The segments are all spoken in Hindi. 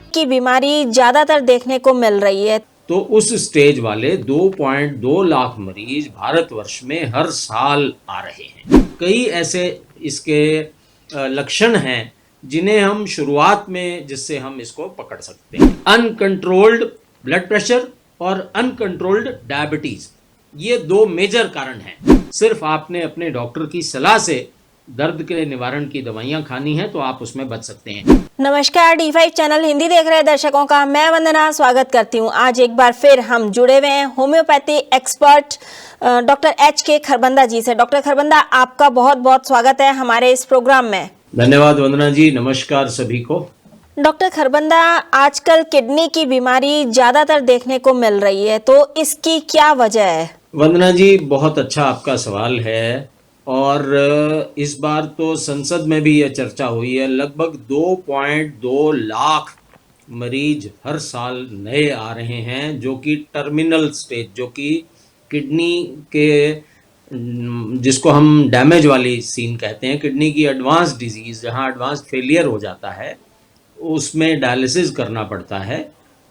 की बीमारी ज्यादातर देखने को मिल रही है। तो उस स्टेज वाले 2.2 लाख मरीज भारतवर्ष में हर साल आ रहे हैं। कई ऐसे इसके लक्षण हैं जिन्हें हम शुरुआत में जिससे हम इसको पकड़ सकते हैं। अनकंट्रोल्ड ब्लड प्रेशर और अनकंट्रोल्ड डायबिटीज, ये दो मेजर कारण हैं। सिर्फ आपने अपने डॉक्टर की सलाह से दर्द के निवारण की दवाइयां खानी है तो आप उसमें बच सकते हैं। नमस्कार, D5 चैनल हिंदी देख रहे दर्शकों का मैं वंदना स्वागत करती हूं। आज एक बार फिर हम जुड़े हुए हैं homeopathy expert doctor H.K. Kharbanda ji से। डॉक्टर खरबंदा, आपका बहुत बहुत स्वागत है हमारे इस प्रोग्राम में। धन्यवाद वंदना जी, नमस्कार सभी को। डॉक्टर खरबंदा, आजकल किडनी की बीमारी ज्यादातर देखने को मिल रही है, तो इसकी क्या वजह है? वंदना जी, बहुत अच्छा आपका सवाल है और इस बार तो संसद में भी यह चर्चा हुई है। लगभग 2.2 लाख मरीज हर साल नए आ रहे हैं जो कि टर्मिनल स्टेज, जो कि किडनी के जिसको हम डैमेज वाली सीन कहते हैं, किडनी की एडवांस डिजीज़ जहां एडवांस फेलियर हो जाता है, उसमें डायलिसिस करना पड़ता है।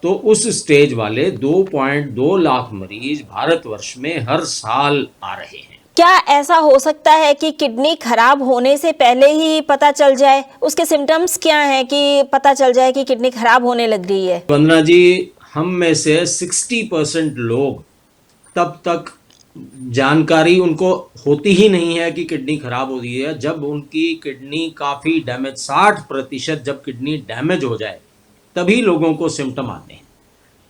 तो उस स्टेज वाले 2.2 लाख मरीज भारतवर्ष में हर साल आ रहे हैं। क्या ऐसा हो सकता है कि किडनी खराब होने से पहले ही पता चल जाए? उसके सिम्टम्स क्या हैं कि पता चल जाए कि किडनी खराब होने लग रही है? वंदना जी, हम में से 60% लोग तब तक जानकारी उनको होती ही नहीं है कि किडनी खराब हो रही है जब उनकी किडनी काफ़ी डैमेज, 60% जब किडनी डैमेज हो जाए तभी लोगों को सिम्टम आते हैं।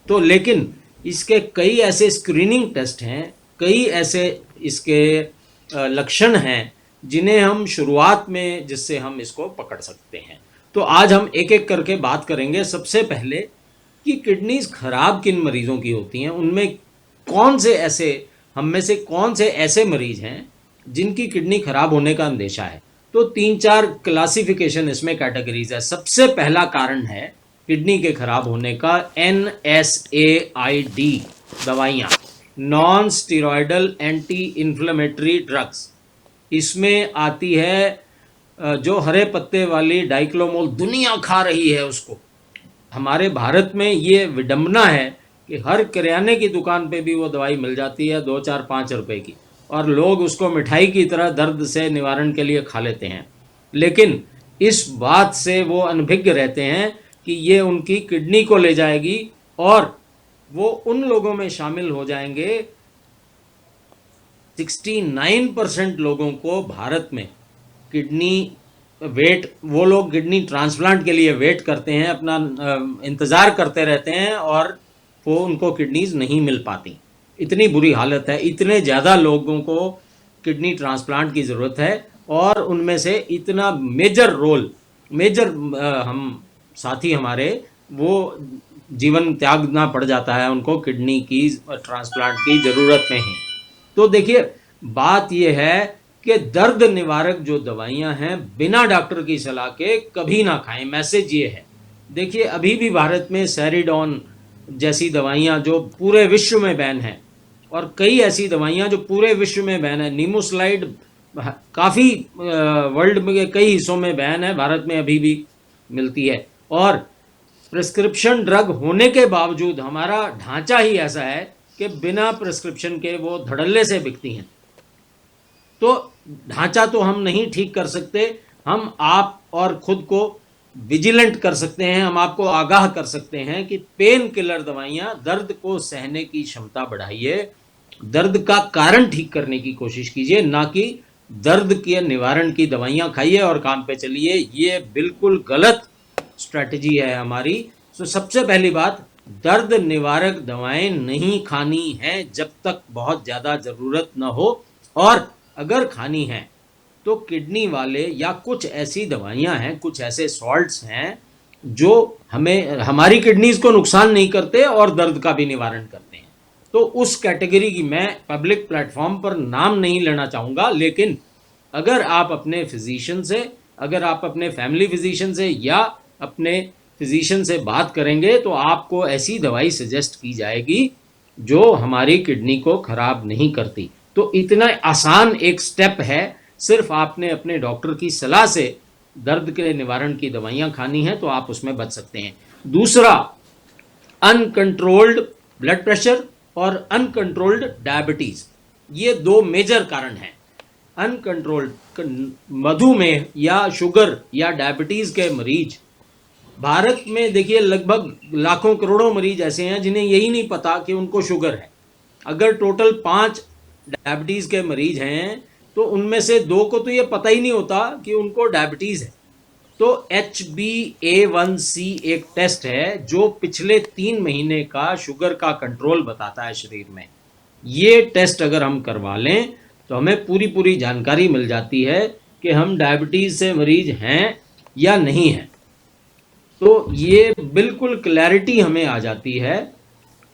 तो लेकिन इसके कई ऐसे स्क्रीनिंग टेस्ट हैं, कई ऐसे इसके लक्षण हैं जिन्हें हम शुरुआत में जिससे हम इसको पकड़ सकते हैं। तो आज हम एक एक करके बात करेंगे। सबसे पहले कि किडनीज खराब किन मरीजों की होती हैं, उनमें कौन से ऐसे, हम में से कौन से ऐसे मरीज हैं जिनकी किडनी खराब होने का अंदेशा है। तो 3-4 क्लासिफिकेशन इसमें कैटेगरीज है। सबसे पहला कारण है किडनी के खराब होने का NSAID दवाइयाँ, non steroidal anti inflammatory drugs. इसमें आती है जो हरे पत्ते वाली डाइक्लोमोल, दुनिया खा रही है उसको। हमारे भारत में ये विडंबना है कि हर किराने की दुकान पे भी वो दवाई मिल जाती है 2, 4, 5 रुपए की, और लोग उसको मिठाई की तरह दर्द से निवारण के लिए खा लेते हैं। लेकिन इस बात से वो अनभिज्ञ रहते हैं कि ये उनकी किडनी को ले जाएगी और वो उन लोगों में शामिल हो जाएंगे। 69% लोगों को भारत में किडनी वो लोग किडनी ट्रांसप्लांट के लिए वेट करते हैं, अपना इंतज़ार करते रहते हैं और वो उनको किडनीज नहीं मिल पाती। इतनी बुरी हालत है, इतने ज़्यादा लोगों को किडनी ट्रांसप्लांट की ज़रूरत है और उनमें से इतना मेजर हम साथी हमारे वो जीवन त्यागना पड़ जाता है उनको किडनी की ट्रांसप्लांट की ज़रूरत में ही। तो देखिए, बात यह है कि दर्द निवारक जो दवाइयां हैं बिना डॉक्टर की सलाह के कभी ना खाएं। मैसेज ये है। देखिए, अभी भी भारत में सेरिडॉन जैसी दवाइयां जो पूरे विश्व में बैन हैं, और कई ऐसी दवाइयां जो पूरे विश्व में बैन है। नीमोस्लाइड काफ़ी वर्ल्ड में कई हिस्सों में बैन है, भारत में अभी भी मिलती है। और प्रिस्क्रिप्शन ड्रग होने के बावजूद हमारा ढांचा ही ऐसा है कि बिना प्रिस्क्रिप्शन के वो धड़ल्ले से बिकती हैं। तो ढांचा तो हम नहीं ठीक कर सकते, हम आप और खुद को विजिलेंट कर सकते हैं। हम आपको आगाह कर सकते हैं कि पेन किलर दवाइयां दर्द को सहने की क्षमता बढ़ाइए, दर्द का कारण ठीक करने की कोशिश कीजिए, ना कि दर्द के निवारण की दवाइयां खाइए और काम पे चलिए। ये बिल्कुल गलत स्ट्रैटेजी है हमारी। तो सबसे पहली बात, दर्द निवारक दवाएं नहीं खानी है जब तक बहुत ज़्यादा ज़रूरत न हो, और अगर खानी है तो किडनी वाले या कुछ ऐसी दवाइयां हैं, कुछ ऐसे सॉल्ट्स हैं जो हमारी किडनीज को नुकसान नहीं करते और दर्द का भी निवारण करते हैं। तो उस कैटेगरी की मैं पब्लिक प्लेटफॉर्म पर नाम नहीं लेना चाहूँगा, लेकिन अगर आप अपने फिजिशियन से, अगर आप अपने फैमिली फिजिशियन से या अपने फिजिशियन से बात करेंगे तो आपको ऐसी दवाई सजेस्ट की जाएगी जो हमारी किडनी को खराब नहीं करती। तो इतना आसान एक स्टेप है, सिर्फ आपने अपने डॉक्टर की सलाह से दर्द के निवारण की दवाइयां खानी है तो आप उसमें बच सकते हैं। दूसरा, अनकंट्रोल्ड ब्लड प्रेशर और अनकंट्रोल्ड डायबिटीज, ये दो मेजर कारण हैं। अनकंट्रोल्ड मधुमेह या शुगर या डायबिटीज के मरीज भारत में देखिए लगभग लाखों करोड़ों मरीज ऐसे हैं जिन्हें यही नहीं पता कि उनको शुगर है। अगर टोटल 5 डायबिटीज के मरीज हैं तो उनमें से 2 को तो ये पता ही नहीं होता कि उनको डायबिटीज है। तो HbA1c एक टेस्ट है जो पिछले 3 महीने का शुगर का कंट्रोल बताता है शरीर में। ये टेस्ट अगर हम करवा लें तो हमें पूरी जानकारी मिल जाती है कि हम डायबिटीज से मरीज हैं या नहीं हैं। तो ये बिल्कुल क्लैरिटी हमें आ जाती है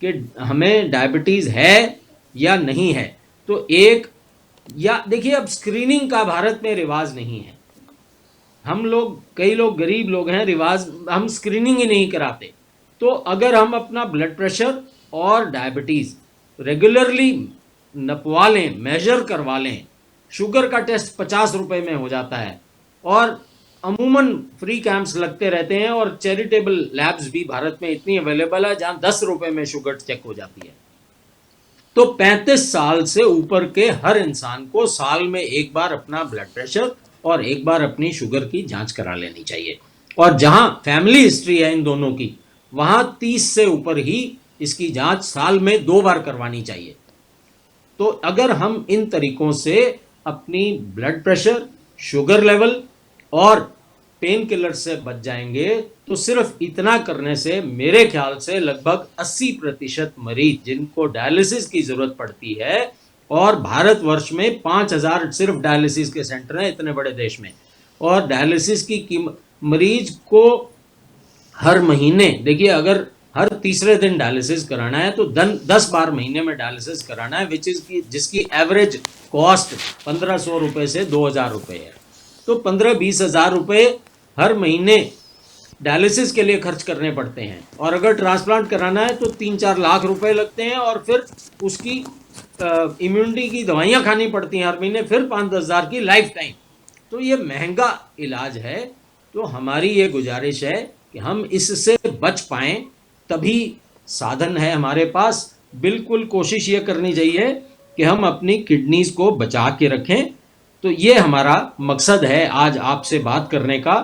कि हमें डायबिटीज है या नहीं है। तो एक या देखिए, अब स्क्रीनिंग का भारत में रिवाज नहीं है। कई लोग गरीब लोग हैं, रिवाज हम स्क्रीनिंग ही नहीं कराते। तो अगर हम अपना ब्लड प्रेशर और डायबिटीज रेगुलरली नपवा लें, मेजर करवा लें, शुगर का टेस्ट 50 रुपए में हो जाता है और अमूमन फ्री कैंप्स लगते रहते हैं और चैरिटेबल लैब्स भी भारत में इतनी अवेलेबल है जहां 10 रुपए में शुगर चेक हो जाती है। तो 35 साल से ऊपर के हर इंसान को साल में एक बार अपना ब्लड प्रेशर और एक बार अपनी शुगर की जांच करा लेनी चाहिए। और जहां फैमिली हिस्ट्री है इन दोनों की, वहां 30 से ऊपर ही इसकी जांच साल में 2 बार करवानी चाहिए। तो अगर हम इन तरीकों से अपनी ब्लड प्रेशर, शुगर लेवल और पेन किलर से बच जाएंगे तो सिर्फ इतना करने से मेरे ख्याल से लगभग 80% मरीज जिनको डायलिसिस की जरूरत पड़ती है, और भारतवर्ष में 5000 सिर्फ डायलिसिस के सेंटर हैं इतने बड़े देश में, और डायलिसिस की मरीज को हर महीने, देखिए अगर हर तीसरे दिन डायलिसिस कराना है तो 10 बार महीने में डायलिसिस कराना है, जिसकी एवरेज कॉस्ट 1500 रुपए से 2000 रुपए है। तो 15-20 हजार रुपए हर महीने डायलिसिस के लिए खर्च करने पड़ते हैं। और अगर ट्रांसप्लांट कराना है तो 3-4 लाख रुपए लगते हैं और फिर उसकी इम्यूनिटी की दवाइयाँ खानी पड़ती हैं हर महीने, फिर 5-10 हजार की लाइफ टाइम। तो ये महंगा इलाज है। तो हमारी ये गुजारिश है कि हम इससे बच पाएँ, तभी साधन है हमारे पास। बिल्कुल कोशिश ये करनी चाहिए कि हम अपनी किडनीज को बचा के रखें। तो ये हमारा मकसद है आज आपसे बात करने का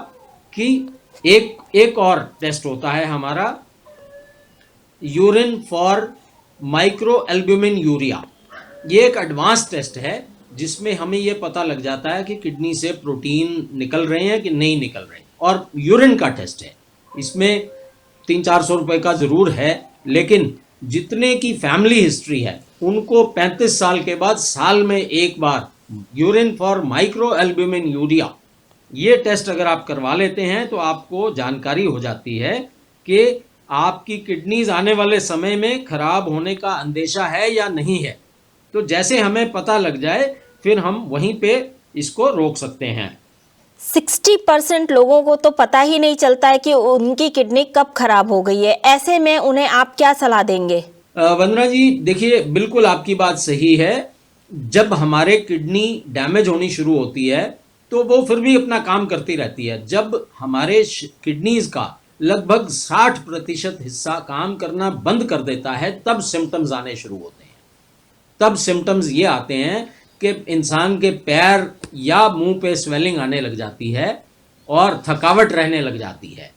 कि एक और टेस्ट होता है हमारा, urine for microalbuminuria. ये एक एडवांस टेस्ट है जिसमें हमें ये पता लग जाता है कि किडनी से प्रोटीन निकल रहे हैं कि नहीं निकल रहे, और यूरिन का टेस्ट है। इसमें 300-400 रुपए का जरूर है, लेकिन जितने की फैमिली हिस्ट्री है उनको 35 साल के बाद साल में एक बार urine for microalbuminuria, ये टेस्ट अगर आप करवा लेते हैं तो आपको जानकारी हो जाती है कि आपकी किडनीज आने वाले समय में खराब होने का अंदेशा है या नहीं है। तो जैसे हमें पता लग जाए फिर हम वहीं पे इसको रोक सकते हैं। 60% लोगों को तो पता ही नहीं चलता है कि उनकी किडनी कब खराब हो गई है। ऐसे में उन्हें आप क्या सलाह देंगे? वंदना जी, देखिए बिल्कुल आपकी बात सही है। जब हमारे किडनी डैमेज होनी शुरू होती है तो वो फिर भी अपना काम करती रहती है। जब हमारे किडनीज का लगभग 60% हिस्सा काम करना बंद कर देता है तब सिम्टम्स आने शुरू होते हैं। तब सिम्टम्स ये आते हैं कि इंसान के पैर या मुंह पे स्वेलिंग आने लग जाती है और थकावट रहने लग जाती है।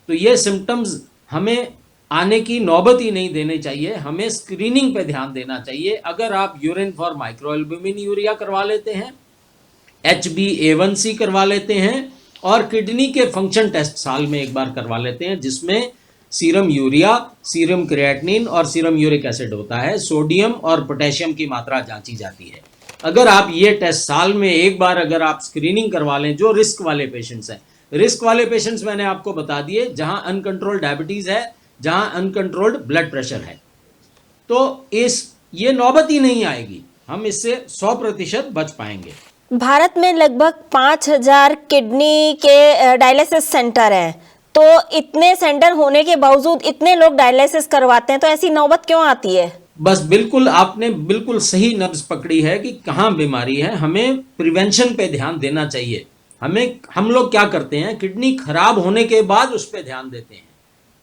तो ये सिम्टम्स हमें आने की नौबत ही नहीं देनी चाहिए, हमें स्क्रीनिंग पे ध्यान देना चाहिए। अगर आप urine for micro albumin urea करवा लेते हैं, HbA1c करवा लेते हैं और किडनी के फंक्शन टेस्ट साल में एक बार करवा लेते हैं, जिसमें सीरम यूरिया, सीरम क्रिएटिनिन और सीरम यूरिक एसिड होता है, सोडियम और पोटेशियम की मात्रा जांची जाती है। अगर आप ये टेस्ट साल में एक बार अगर आप स्क्रीनिंग करवा लें, जो रिस्क वाले पेशेंट्स हैं, रिस्क वाले पेशेंट्स मैंने आपको बता दिए, जहां अनकंट्रोल्ड डायबिटीज है, जहां अनकंट्रोल्ड ब्लड प्रेशर है, तो ये नौबत ही नहीं आएगी, हम इससे 100% बच पाएंगे। भारत में लगभग 5000 किडनी के डायलिसिस सेंटर हैं, तो इतने सेंटर होने के बावजूद इतने लोग डायलिसिस करवाते हैं, तो ऐसी नौबत क्यों आती है? बस बिल्कुल आपने बिल्कुल सही नब्ज पकड़ी है कि कहाँ बीमारी है। हमें प्रिवेंशन पे ध्यान देना चाहिए। हम लोग क्या करते हैं, किडनी खराब होने के बाद उस पर ध्यान देते हैं।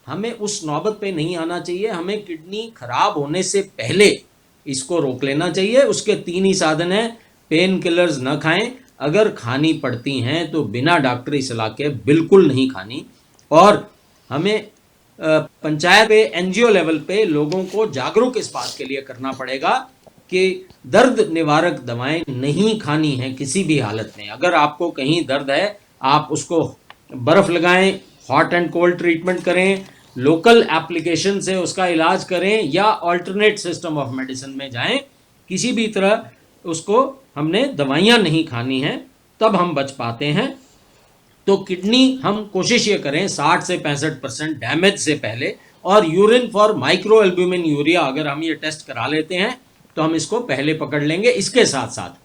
हमें उस नौबत पे नहीं आना चाहिए। हमें किडनी खराब होने से पहले इसको रोक लेना चाहिए। उसके 3 ही साधन हैं। पेन किलर्स न खाएं, अगर खानी पड़ती हैं तो बिना डॉक्टरी सलाह के बिल्कुल नहीं खानी। और हमें पंचायत पे, एनजीओ लेवल पे लोगों को जागरूक इस बात के लिए करना पड़ेगा कि दर्द निवारक दवाएं नहीं खानी है किसी भी हालत में। अगर आपको कहीं दर्द है, आप उसको बर्फ लगाएं, हॉट एंड कोल्ड ट्रीटमेंट करें, लोकल एप्लीकेशन से उसका इलाज करें, या ऑल्टरनेट सिस्टम ऑफ मेडिसिन में जाएं। किसी भी तरह उसको हमने दवाइयाँ नहीं खानी हैं, तब हम बच पाते हैं। तो किडनी हम कोशिश ये करें 60 से 65% डैमेज से पहले, और urine for micro albumin urea अगर हम ये टेस्ट करा लेते हैं तो हम इसको पहले पकड़ लेंगे। इसके साथ साथ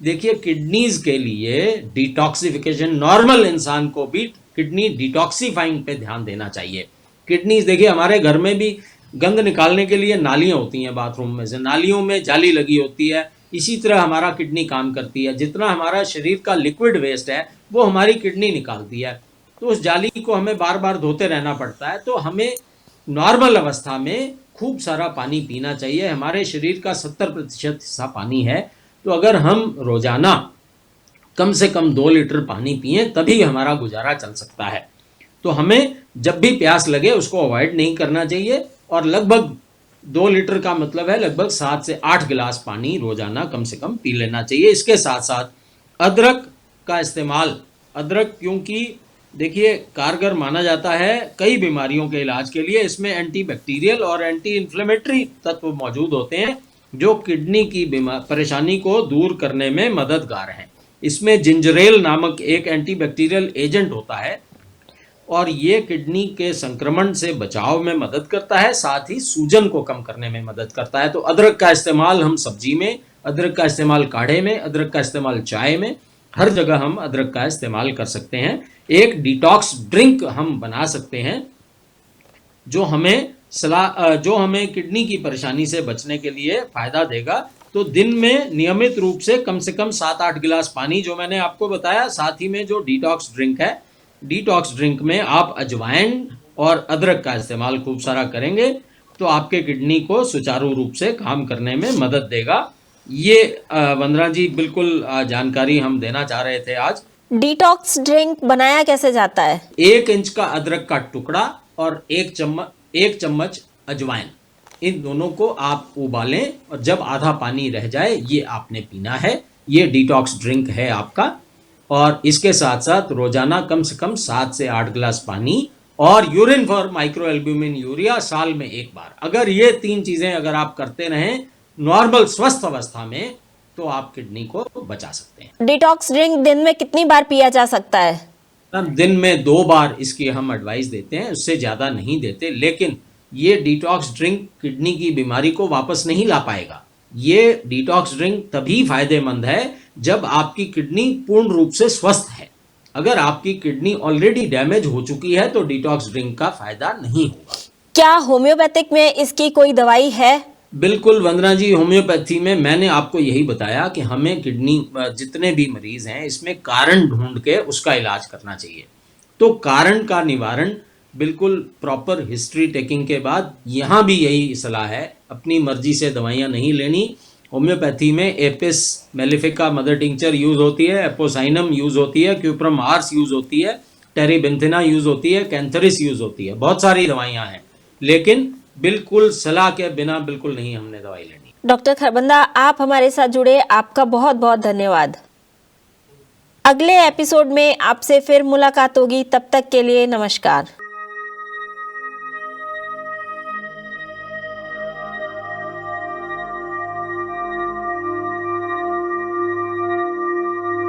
देखिए, किडनीज के लिए डिटॉक्सिफिकेशन, नॉर्मल इंसान को भी किडनी डिटॉक्सिफाइंग पे ध्यान देना चाहिए। किडनीज देखिए, हमारे घर में भी गंद निकालने के लिए नालियाँ होती हैं, बाथरूम में से नालियों में जाली लगी होती है। इसी तरह हमारा किडनी काम करती है। जितना हमारा शरीर का लिक्विड वेस्ट है वो हमारी किडनी निकालती है, तो उस जाली को हमें बार बार धोते रहना पड़ता है। तो हमें नॉर्मल अवस्था में खूब सारा पानी पीना चाहिए। हमारे शरीर का 70% हिस्सा पानी है, तो अगर हम रोजाना कम से कम 2 लीटर पानी पिए तभी हमारा गुजारा चल सकता है। तो हमें जब भी प्यास लगे उसको अवॉइड नहीं करना चाहिए, और लगभग 2 लीटर का मतलब है लगभग 7 से 8 गिलास पानी रोजाना कम से कम पी लेना चाहिए। इसके साथ साथ अदरक का इस्तेमाल, अदरक क्योंकि देखिए कारगर माना जाता है कई बीमारियों के इलाज के लिए। इसमें एंटीबैक्टीरियल और एंटी इन्फ्लेमेटरी तत्व मौजूद होते हैं जो किडनी की परेशानी को दूर करने में मददगार हैं। इसमें जिंजरेल नामक एक एंटीबैक्टीरियल एजेंट होता है, और ये किडनी के संक्रमण से बचाव में मदद करता है, साथ ही सूजन को कम करने में मदद करता है। तो अदरक का इस्तेमाल हम सब्जी में, अदरक का इस्तेमाल काढ़े में, अदरक का इस्तेमाल चाय में, हर जगह हम अदरक का इस्तेमाल कर सकते हैं। एक डिटॉक्स ड्रिंक हम बना सकते हैं जो हमें किडनी की परेशानी से बचने के लिए फायदा देगा। तो दिन में नियमित रूप से कम 7-8 गिलास पानी, जो मैंने आपको बताया, साथ ही में जो डिटॉक्स ड्रिंक है, डिटॉक्स ड्रिंक में आप अजवाइन और अदरक का इस्तेमाल खूब सारा करेंगे तो आपके किडनी को सुचारू रूप से काम करने में मदद देगा। ये वंदना जी बिल्कुल जानकारी हम देना चाह रहे थे आज। डिटॉक्स ड्रिंक बनाया कैसे जाता है? 1 इंच का अदरक का टुकड़ा और 1 चम्मच अजवाइन, इन दोनों को आप उबालें, और जब आधा पानी रह जाए ये आपने पीना है। ये डिटॉक्स ड्रिंक है आपका। और इसके साथ साथ रोजाना कम से कम 7 से 8 गिलास पानी, और urine for micro albumin urea साल में 1 बार। अगर ये 3 चीजें अगर आप करते रहें नॉर्मल स्वस्थ अवस्था में, तो आप किडनी को बचा सकते हैं। डिटॉक्स ड्रिंक दिन में कितनी बार पिया जा सकता है? दिन में 2 बार इसकी हम एडवाइस देते हैं, उससे ज़्यादा नहीं देते। लेकिन ये डिटॉक्स ड्रिंक किडनी की बीमारी को वापस नहीं ला पाएगा। ये डिटॉक्स ड्रिंक तभी फायदेमंद है जब आपकी किडनी पूर्ण रूप से स्वस्थ है। अगर आपकी किडनी ऑलरेडी डैमेज हो चुकी है तो डिटॉक्स ड्रिंक का फायदा नहीं होगा। क्या होम्योपैथिक में इसकी कोई दवाई है? बिल्कुल वंदना जी, होम्योपैथी में मैंने आपको यही बताया कि हमें किडनी जितने भी मरीज हैं इसमें कारण ढूंढ के उसका इलाज करना चाहिए। तो कारण का निवारण बिल्कुल प्रॉपर हिस्ट्री टेकिंग के बाद, यहाँ भी यही सलाह है, अपनी मर्जी से दवाइयाँ नहीं लेनी। होम्योपैथी में Apis mellifica mother tincture use होती है, एपोसाइनम यूज़ होती है, क्यूप्रम आर्स यूज़ होती है, टेरीबेंथिना यूज़ होती है, कैंथरिस यूज़ होती है, बहुत सारी दवाइयाँ हैं। लेकिन बिल्कुल सलाह के बिना बिल्कुल नहीं हमने दवाई लेनी। डॉक्टर खरबंदा, आप हमारे साथ जुड़े, आपका बहुत बहुत धन्यवाद। अगले एपिसोड में आपसे फिर मुलाकात होगी, तब तक के लिए नमस्कार।